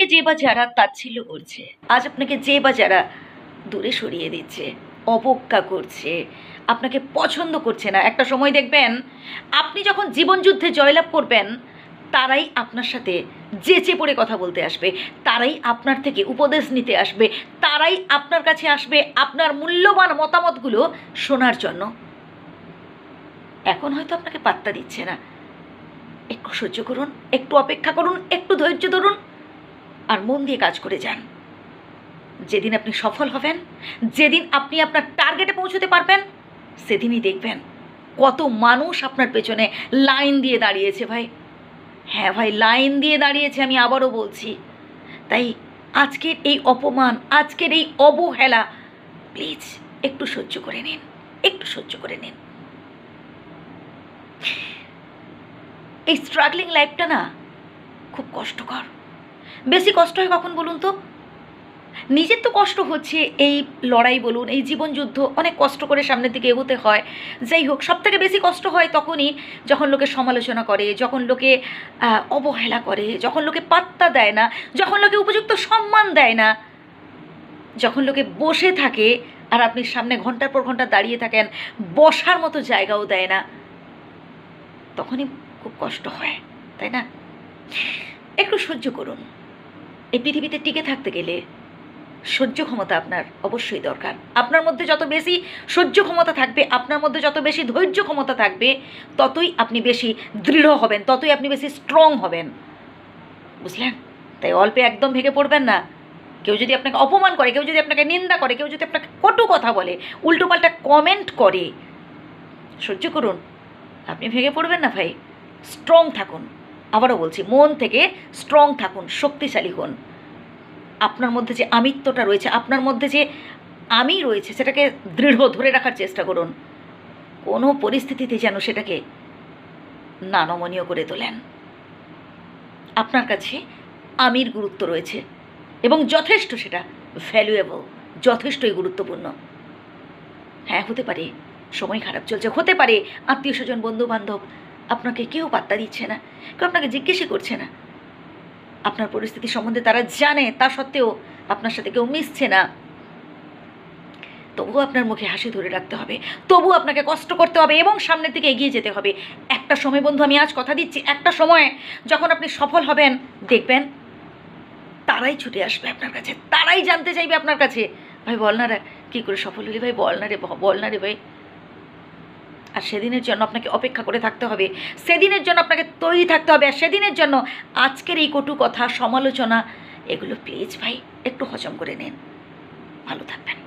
আপনাকে যে বা যারা তাচ্ছিল্য করছে, আজ আপনাকে যে বা যারা দূরে সরিয়ে দিচ্ছে, অবজ্ঞা করছে, আপনাকে পছন্দ করছে না, একটা সময় দেখবেন আপনি যখন জীবনযুদ্ধে জয়লাভ করবেন তারাই আপনার সাথে যেচে পড়ে কথা বলতে আসবে, তারাই আপনার থেকে উপদেশ নিতে আসবে, তারাই আপনার কাছে আসবে আপনার মূল্যবান মতামতগুলো শোনার জন্য। এখন হয়তো আপনাকে পাত্তা দিচ্ছে না, একটু সহ্য করুন, একটু অপেক্ষা করুন, একটু ধৈর্য ধরুন আর মন দিয়ে কাজ করে যান। যেদিন আপনি সফল হবেন, যেদিন আপনি আপনার টার্গেটে পৌঁছতে পারবেন, সেদিনই দেখবেন কত মানুষ আপনার পেছনে লাইন দিয়ে দাঁড়িয়েছে ভাই। হ্যাঁ ভাই, লাইন দিয়ে দাঁড়িয়েছে, আমি আবারও বলছি। তাই আজকের এই অপমান, আজকের এই অবহেলা প্লিজ একটু সহ্য করে নিন, একটু সহ্য করে নিন। এই স্ট্রাগলিং লাইফটা না খুব কষ্টকর। বেশি কষ্ট হয় কখন বলুন তো? নিজের তো কষ্ট হচ্ছে, এই লড়াই বলুন, এই জীবনযুদ্ধ অনেক কষ্ট করে সামনের দিকে এগোতে হয়। যাই হোক, সব থেকে বেশি কষ্ট হয় তখনই যখন লোকে সমালোচনা করে, যখন লোকে অবহেলা করে, যখন লোকে পাত্তা দেয় না, যখন লোকে উপযুক্ত সম্মান দেয় না, যখন লোকে বসে থাকে আর আপনি সামনে ঘন্টার পর ঘন্টা দাঁড়িয়ে থাকেন, বসার মতো জায়গাও দেয় না, তখনই খুব কষ্ট হয়, তাই না? একটু সহ্য করুন। এই পৃথিবীতে টিকে থাকতে গেলে সহ্য ক্ষমতা আপনার অবশ্যই দরকার। আপনার মধ্যে যত বেশি সহ্য ক্ষমতা থাকবে, আপনার মধ্যে যত বেশি ধৈর্য ক্ষমতা থাকবে, ততই আপনি বেশি দৃঢ় হবেন, ততই আপনি বেশি স্ট্রং হবেন, বুঝলেন? তাই অল্পে একদম ভেঙে পড়বেন না। কেউ যদি আপনাকে অপমান করে, কেউ যদি আপনাকে নিন্দা করে, কেউ যদি আপনাকে কটু কথা বলে, উল্টোপাল্টা কমেন্ট করে, সহ্য করুন, আপনি ভেঙে পড়বেন না ভাই। স্ট্রং থাকুন, আবারও বলছি, মন থেকে স্ট্রং থাকুন, শক্তিশালী হন। আপনার মধ্যে যে আমিত্বটা রয়েছে, আপনার মধ্যে যে আমি রয়েছে, সেটাকে দৃঢ় ধরে রাখার চেষ্টা করুন। কোনো পরিস্থিতিতে যেন সেটাকে না নমনীয় করে তোলেন। আপনার কাছে আমির গুরুত্ব রয়েছে এবং যথেষ্ট, সেটা ভ্যালুয়েবল, যথেষ্টই গুরুত্বপূর্ণ। হ্যাঁ, হতে পারে সময় খারাপ চলছে, হতে পারে আত্মীয় স্বজন বন্ধু বান্ধব আপনাকে কেউ পাত্তা দিচ্ছে না, কেউ আপনাকে জিজ্ঞেসই করছে না, আপনার পরিস্থিতি সম্বন্ধে তারা জানে, তা সত্ত্বেও আপনার সাথে কেউ মিশছে না। তবুও আপনার মুখে হাসি ধরে রাখতে হবে, তবু আপনাকে কষ্ট করতে হবে এবং সামনের দিকে এগিয়ে যেতে হবে। একটা সময় বন্ধু, আমি আজ কথা দিচ্ছি, একটা সময় যখন আপনি সফল হবেন, দেখবেন তারাই ছুটে আসবে আপনার কাছে, তারাই জানতে চাইবে আপনার কাছে, ভাই বল না রে কী করে সফল হলি, ভাই বল না রে, বল না রে ভাই। আর সেদিনের জন্য আপনাকে অপেক্ষা করে থাকতে হবে, সেদিনের জন্য আপনাকে তৈরি থাকতে হবে। আর সেদিনের জন্য আজকের এই কটু কথা, সমালোচনা, এগুলো প্লিজ ভাই একটু হজম করে নিন। ভালো থাকবেন।